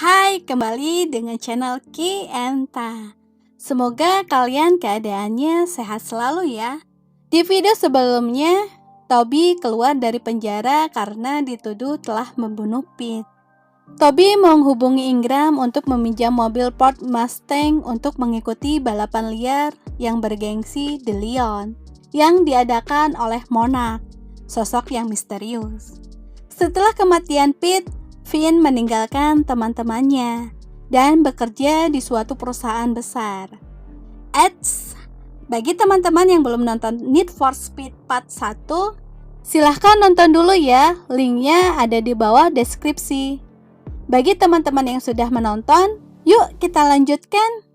Hai, kembali dengan channel Ki Enta. Semoga kalian keadaannya sehat selalu ya. Di video sebelumnya, Toby keluar dari penjara karena dituduh telah membunuh Pete. Toby menghubungi Ingram untuk meminjam mobil Ford Mustang untuk mengikuti balapan liar yang bergengsi The Lion yang diadakan oleh Monarch, sosok yang misterius. Setelah kematian Pete, Finn meninggalkan teman-temannya dan bekerja di suatu perusahaan besar. Eits, bagi teman-teman yang belum nonton Need for Speed Part 1, silahkan nonton dulu ya, linknya ada di bawah deskripsi. Bagi teman-teman yang sudah menonton, yuk kita lanjutkan.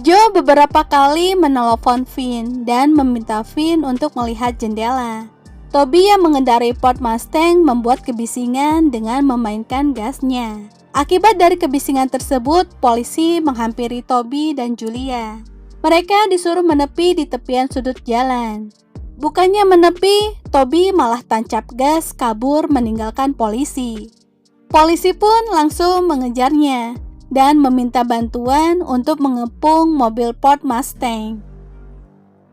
Joe beberapa kali menelepon Finn dan meminta Finn untuk melihat jendela. Toby yang mengendarai Ford Mustang membuat kebisingan dengan memainkan gasnya. Akibat dari kebisingan tersebut, polisi menghampiri Toby dan Julia. Mereka disuruh menepi di tepian sudut jalan. Bukannya menepi, Toby malah tancap gas kabur meninggalkan polisi. Polisi pun langsung mengejarnya dan meminta bantuan untuk mengepung mobil Ford Mustang.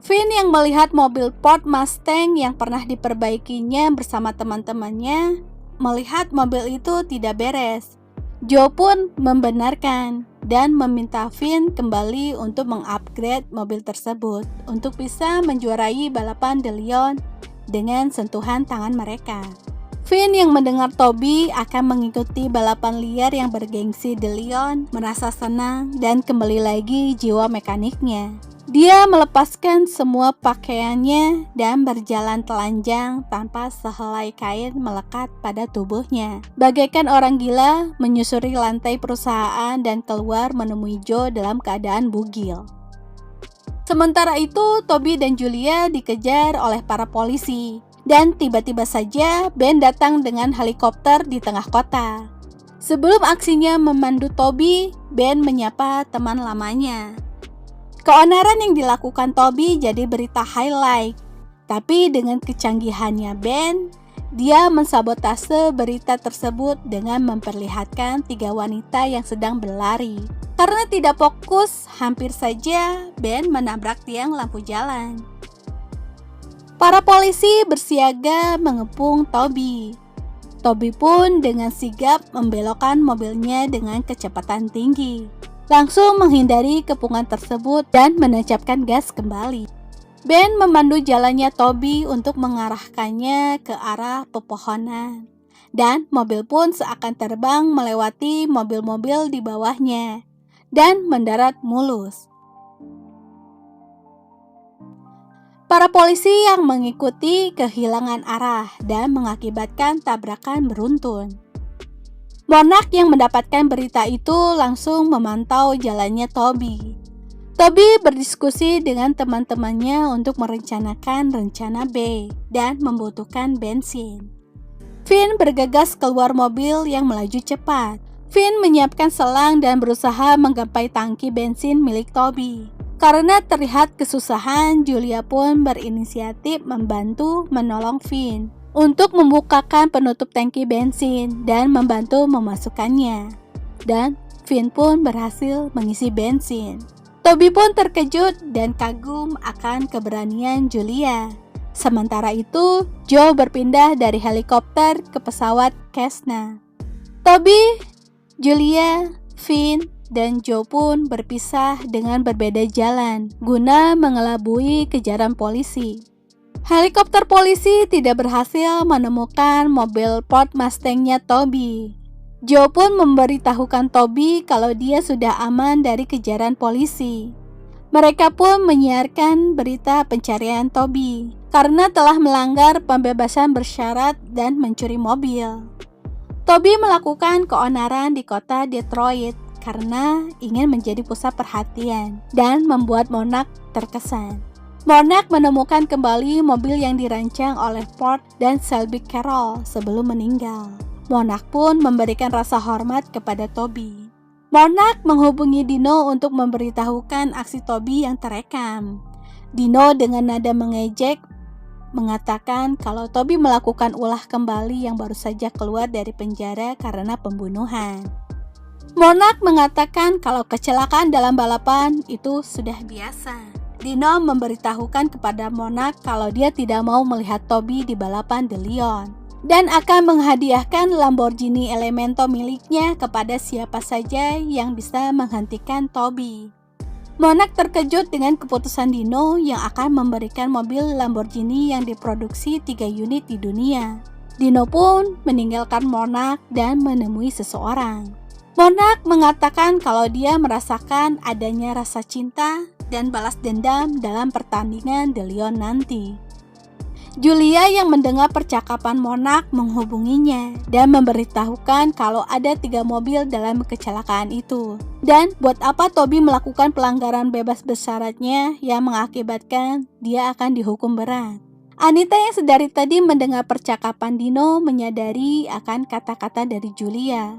Finn yang melihat mobil Ford Mustang yang pernah diperbaikinya bersama teman-temannya, melihat mobil itu tidak beres. Joe pun membenarkan dan meminta Finn kembali untuk mengupgrade mobil tersebut untuk bisa menjuarai balapan The Lion dengan sentuhan tangan mereka. Finn yang mendengar Toby akan mengikuti balapan liar yang bergengsi The Lion merasa senang dan kembali lagi jiwa mekaniknya. Dia melepaskan semua pakaiannya dan berjalan telanjang tanpa sehelai kain melekat pada tubuhnya. Bagaikan orang gila menyusuri lantai perusahaan dan keluar menemui Joe dalam keadaan bugil. Sementara itu, Toby dan Julia dikejar oleh para polisi. Dan tiba-tiba saja Ben datang dengan helikopter di tengah kota. Sebelum aksinya memandu Toby, Ben menyapa teman lamanya. Keonaran yang dilakukan Toby jadi berita highlight. Tapi dengan kecanggihannya Ben, dia mensabotase berita tersebut dengan memperlihatkan 3 wanita yang sedang berlari. Karena tidak fokus, hampir saja Ben menabrak tiang lampu jalan. Para polisi bersiaga mengepung Toby. Toby pun dengan sigap membelokkan mobilnya dengan kecepatan tinggi, langsung menghindari kepungan tersebut dan menancapkan gas kembali. Ben memandu jalannya Toby untuk mengarahkannya ke arah pepohonan, dan mobil pun seakan terbang melewati mobil-mobil di bawahnya dan mendarat mulus. Para polisi yang mengikuti kehilangan arah dan mengakibatkan tabrakan beruntun. Monarch yang mendapatkan berita itu langsung memantau jalannya Toby. Toby berdiskusi dengan teman-temannya untuk merencanakan rencana B dan membutuhkan bensin. Finn bergegas keluar mobil yang melaju cepat. Finn menyiapkan selang dan berusaha menggapai tangki bensin milik Toby. Karena terlihat kesusahan, Julia pun berinisiatif membantu menolong Finn untuk membukakan penutup tangki bensin dan membantu memasukkannya. Dan Finn pun berhasil mengisi bensin. Toby pun terkejut dan kagum akan keberanian Julia. Sementara itu, Joe berpindah dari helikopter ke pesawat Cessna. Toby, Julia, Finn, dan Joe pun berpisah dengan berbeda jalan guna mengelabui kejaran polisi. Helikopter polisi tidak berhasil menemukan mobil Ford Mustang-nya Toby. Joe pun memberitahukan Toby kalau dia sudah aman dari kejaran polisi. Mereka pun menyiarkan berita pencarian Toby karena telah melanggar pembebasan bersyarat dan mencuri mobil. Toby melakukan keonaran di kota Detroit karena ingin menjadi pusat perhatian dan membuat Monarch terkesan. Monarch menemukan kembali mobil yang dirancang oleh Ford dan Shelby Carroll sebelum meninggal. Monarch pun memberikan rasa hormat kepada Toby. Monarch menghubungi Dino untuk memberitahukan aksi Toby yang terekam. Dino dengan nada mengejek mengatakan kalau Toby melakukan ulah kembali yang baru saja keluar dari penjara karena pembunuhan. Monarch mengatakan kalau kecelakaan dalam balapan itu sudah biasa. Dino memberitahukan kepada Monarch kalau dia tidak mau melihat Toby di balapan The Leon dan akan menghadiahkan Lamborghini Elemento miliknya kepada siapa saja yang bisa menghentikan Toby. Monarch terkejut dengan keputusan Dino yang akan memberikan mobil Lamborghini yang diproduksi 3 unit di dunia. Dino pun meninggalkan Monarch dan menemui seseorang. Monarch mengatakan kalau dia merasakan adanya rasa cinta dan balas dendam dalam pertandingan The Leon nanti. Julia yang mendengar percakapan Monarch menghubunginya dan memberitahukan kalau ada 3 mobil dalam kecelakaan itu. Dan buat apa Toby melakukan pelanggaran bebas bersyaratnya yang mengakibatkan dia akan dihukum berat. Anita yang sedari tadi mendengar percakapan Dino menyadari akan kata-kata dari Julia.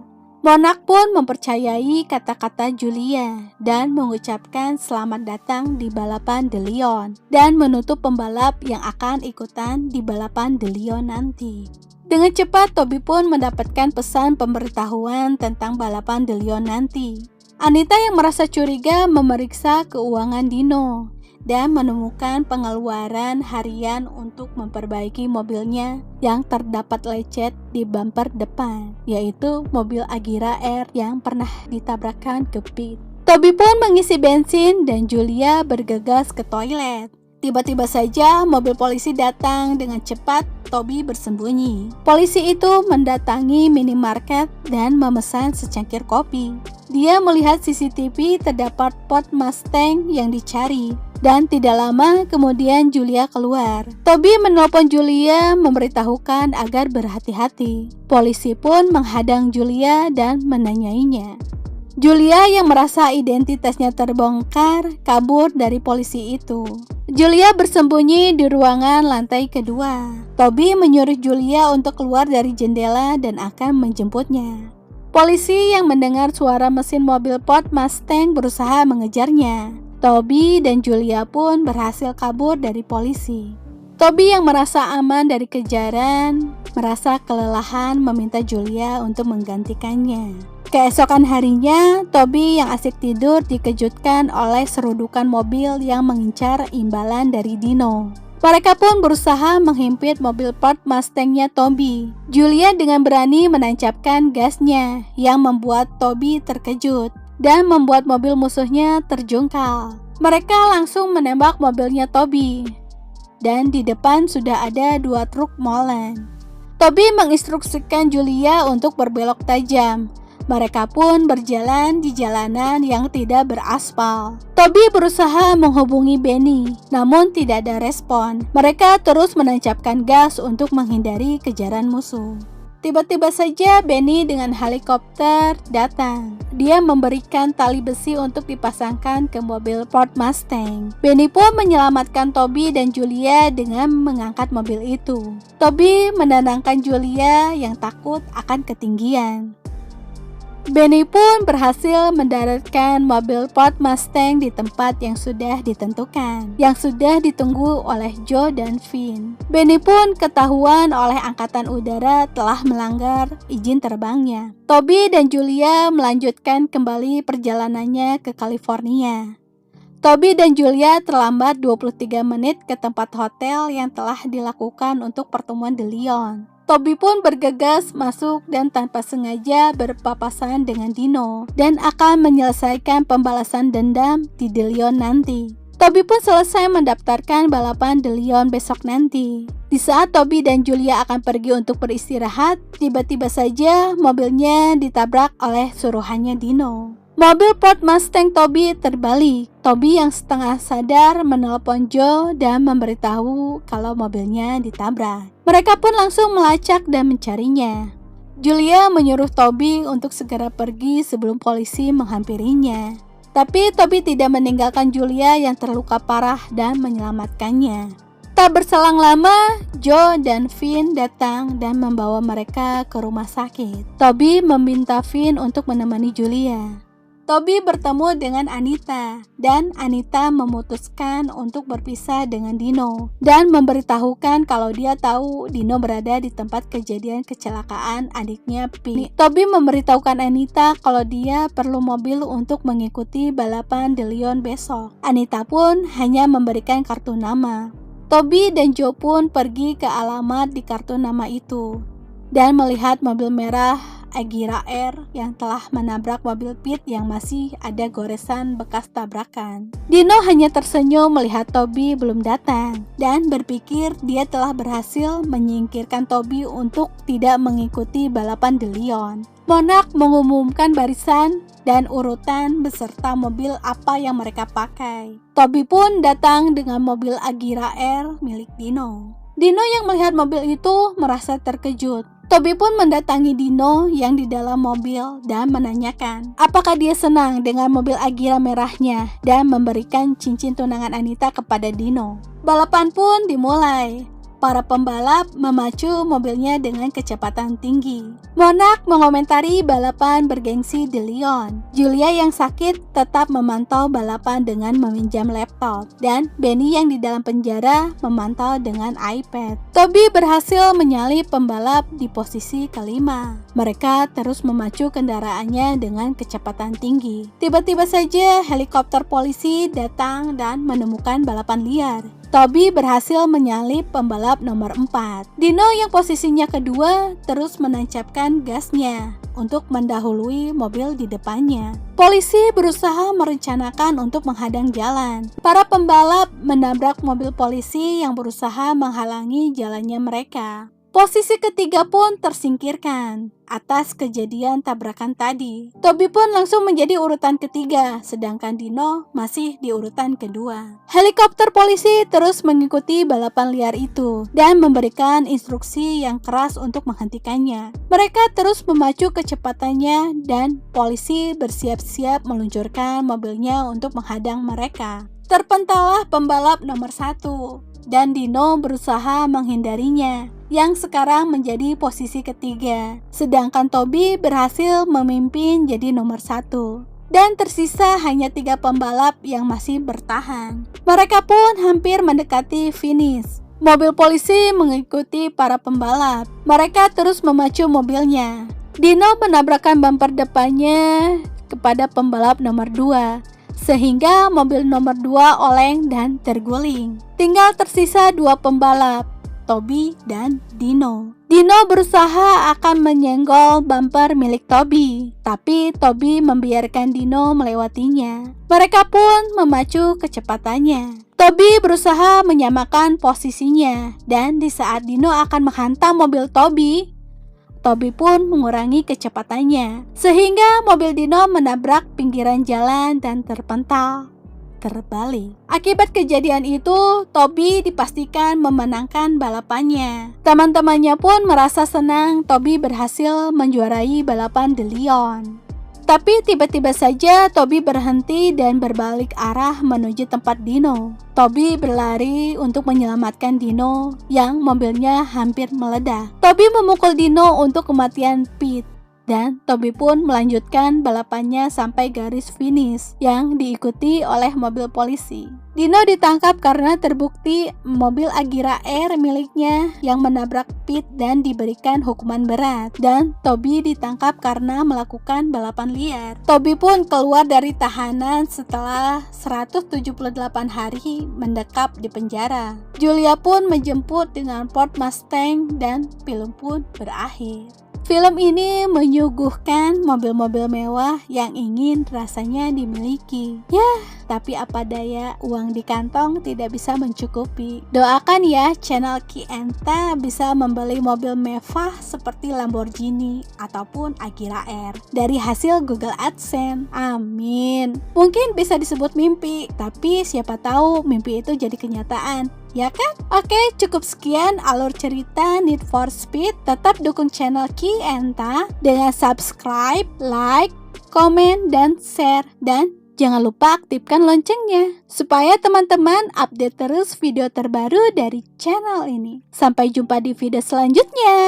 Monarch pun mempercayai kata-kata Julia dan mengucapkan selamat datang di balapan The Leon dan menutup pembalap yang akan ikutan di balapan The Leon nanti. Dengan cepat Toby pun mendapatkan pesan pemberitahuan tentang balapan The Leon nanti. Anita yang merasa curiga memeriksa keuangan Dino dan menemukan pengeluaran harian untuk memperbaiki mobilnya yang terdapat lecet di bumper depan, yaitu mobil Agira R yang pernah ditabrakkan ke pit. Toby pun mengisi bensin dan Julia bergegas ke toilet. Tiba-tiba saja mobil polisi datang dengan cepat. Toby bersembunyi. Polisi itu mendatangi minimarket dan memesan secangkir kopi. Dia melihat CCTV terdapat Ford Mustang yang dicari. Dan tidak lama kemudian Julia keluar. Toby menelpon Julia memberitahukan agar berhati-hati. Polisi pun menghadang Julia dan menanyainya. Julia yang merasa identitasnya terbongkar kabur dari polisi itu. Julia bersembunyi di ruangan lantai kedua. Toby menyuruh Julia untuk keluar dari jendela dan akan menjemputnya. Polisi yang mendengar suara mesin mobil Ford Mustang berusaha mengejarnya. Toby dan Julia pun berhasil kabur dari polisi. Toby yang merasa aman dari kejaran, merasa kelelahan meminta Julia untuk menggantikannya. Keesokan harinya, Toby yang asik tidur dikejutkan oleh serudukan mobil yang mengincar imbalan dari Dino. Mereka pun berusaha menghimpit mobil Ford Mustang-nya Toby. Julia dengan berani menancapkan gasnya yang membuat Toby terkejut dan membuat mobil musuhnya terjungkal. Mereka langsung menembak mobilnya Toby. Dan di depan sudah ada 2 truk molen. Toby menginstruksikan Julia untuk berbelok tajam. Mereka pun berjalan di jalanan yang tidak beraspal. Toby berusaha menghubungi Benny, namun tidak ada respon. Mereka terus menancapkan gas untuk menghindari kejaran musuh. Tiba-tiba saja Benny dengan helikopter datang. Dia memberikan tali besi untuk dipasangkan ke mobil Ford Mustang. Benny pun menyelamatkan Toby dan Julia dengan mengangkat mobil itu. Toby menenangkan Julia yang takut akan ketinggian. Benny pun berhasil mendaratkan mobil Ford Mustang di tempat yang sudah ditentukan, yang sudah ditunggu oleh Joe dan Finn. Benny pun ketahuan oleh angkatan udara telah melanggar izin terbangnya. Toby dan Julia melanjutkan kembali perjalanannya ke California. Toby dan Julia terlambat 23 menit ke tempat hotel yang telah dilakukan untuk pertemuan The Leon. Toby pun bergegas masuk dan tanpa sengaja berpapasan dengan Dino dan akan menyelesaikan pembalasan dendam di The Leon nanti. Toby pun selesai mendaftarkan balapan The Leon besok nanti. Di saat Toby dan Julia akan pergi untuk beristirahat, tiba-tiba saja mobilnya ditabrak oleh suruhannya Dino. Mobil Ford Mustang Toby terbalik. Toby yang setengah sadar menelpon Joe dan memberitahu kalau mobilnya ditabrak. Mereka pun langsung melacak dan mencarinya. Julia menyuruh Toby untuk segera pergi sebelum polisi menghampirinya. Tapi Toby tidak meninggalkan Julia yang terluka parah dan menyelamatkannya. Tak berselang lama, Joe dan Finn datang dan membawa mereka ke rumah sakit. Toby meminta Finn untuk menemani Julia. Toby bertemu dengan Anita, dan Anita memutuskan untuk berpisah dengan Dino dan memberitahukan kalau dia tahu Dino berada di tempat kejadian kecelakaan adiknya Pete. Toby memberitahukan Anita kalau dia perlu mobil untuk mengikuti balapan De Leon besok. Anita pun hanya memberikan kartu nama. Toby dan Joe pun pergi ke alamat di kartu nama itu dan melihat mobil merah Agira R yang telah menabrak mobil Pete yang masih ada goresan bekas tabrakan. Dino hanya tersenyum melihat Toby belum datang dan berpikir dia telah berhasil menyingkirkan Toby untuk tidak mengikuti balapan De Leon. Monarch mengumumkan barisan dan urutan beserta mobil apa yang mereka pakai. Toby pun datang dengan mobil Agira R milik Dino. Dino yang melihat mobil itu merasa terkejut. Toby pun mendatangi Dino yang di dalam mobil dan menanyakan apakah dia senang dengan mobil Agira merahnya dan memberikan cincin tunangan Anita kepada Dino. Balapan pun dimulai. Para pembalap memacu mobilnya dengan kecepatan tinggi. Monarch mengomentari balapan bergengsi De Leon. Julia yang sakit tetap memantau balapan dengan meminjam laptop, dan Benny yang di dalam penjara memantau dengan iPad. Toby berhasil menyalip pembalap di posisi kelima. Mereka terus memacu kendaraannya dengan kecepatan tinggi. Tiba-tiba saja helikopter polisi datang dan menemukan balapan liar. Toby berhasil menyalip pembalap nomor 4. Dino yang posisinya kedua terus menancapkan gasnya untuk mendahului mobil di depannya. Polisi berusaha merencanakan untuk menghadang jalan. Para pembalap menabrak mobil polisi yang berusaha menghalangi jalannya mereka. Posisi ketiga pun tersingkirkan atas kejadian tabrakan tadi. Toby pun langsung menjadi urutan ketiga, sedangkan Dino masih di urutan kedua. Helikopter polisi terus mengikuti balapan liar itu dan memberikan instruksi yang keras untuk menghentikannya. Mereka terus memacu kecepatannya dan polisi bersiap-siap meluncurkan mobilnya untuk menghadang mereka. Terpentallah pembalap nomor 1 dan Dino berusaha menghindarinya yang sekarang menjadi posisi ketiga, sedangkan Toby berhasil memimpin jadi nomor 1 dan tersisa hanya 3 pembalap yang masih bertahan. Mereka pun hampir mendekati finish. Mobil polisi mengikuti para pembalap. Mereka terus memacu mobilnya. Dino menabrakkan bumper depannya kepada pembalap nomor 2 sehingga mobil nomor 2 oleng dan terguling. Tinggal tersisa 2 pembalap, Toby dan Dino. Dino berusaha akan menyenggol bumper milik Toby, tapi Toby membiarkan Dino melewatinya. Mereka pun memacu kecepatannya. Toby berusaha menyamakan posisinya, dan di saat Dino akan menghantam mobil Toby, Toby pun mengurangi kecepatannya, sehingga mobil Dino menabrak pinggiran jalan dan terpental terbalik. Akibat kejadian itu, Toby dipastikan memenangkan balapannya. Teman-temannya pun merasa senang Toby berhasil menjuarai balapan De Leon. Tapi tiba-tiba saja Toby berhenti dan berbalik arah menuju tempat Dino. Toby berlari untuk menyelamatkan Dino yang mobilnya hampir meledak. Toby memukul Dino untuk kematian Pete. Dan Toby pun melanjutkan balapannya sampai garis finish yang diikuti oleh mobil polisi. Dino ditangkap karena terbukti mobil Agira R miliknya yang menabrak Pete dan diberikan hukuman berat. Dan Toby ditangkap karena melakukan balapan liar. Toby pun keluar dari tahanan setelah 178 hari mendekap di penjara. Julia pun menjemput dengan Ford Mustang dan film pun berakhir. Film ini menyuguhkan mobil-mobil mewah yang ingin rasanya dimiliki. Ya, tapi apa daya, uang di kantong tidak bisa mencukupi. Doakan ya channel Kienta bisa membeli mobil mewah seperti Lamborghini ataupun Agira R dari hasil Google AdSense. Amin. Mungkin bisa disebut mimpi, tapi siapa tahu mimpi itu jadi kenyataan. Ya kan? Oke, cukup sekian alur cerita Need for Speed. Tetap dukung channel Kienta dengan subscribe, like, komen, dan share. Dan jangan lupa aktifkan loncengnya supaya teman-teman update terus video terbaru dari channel ini. Sampai jumpa di video selanjutnya.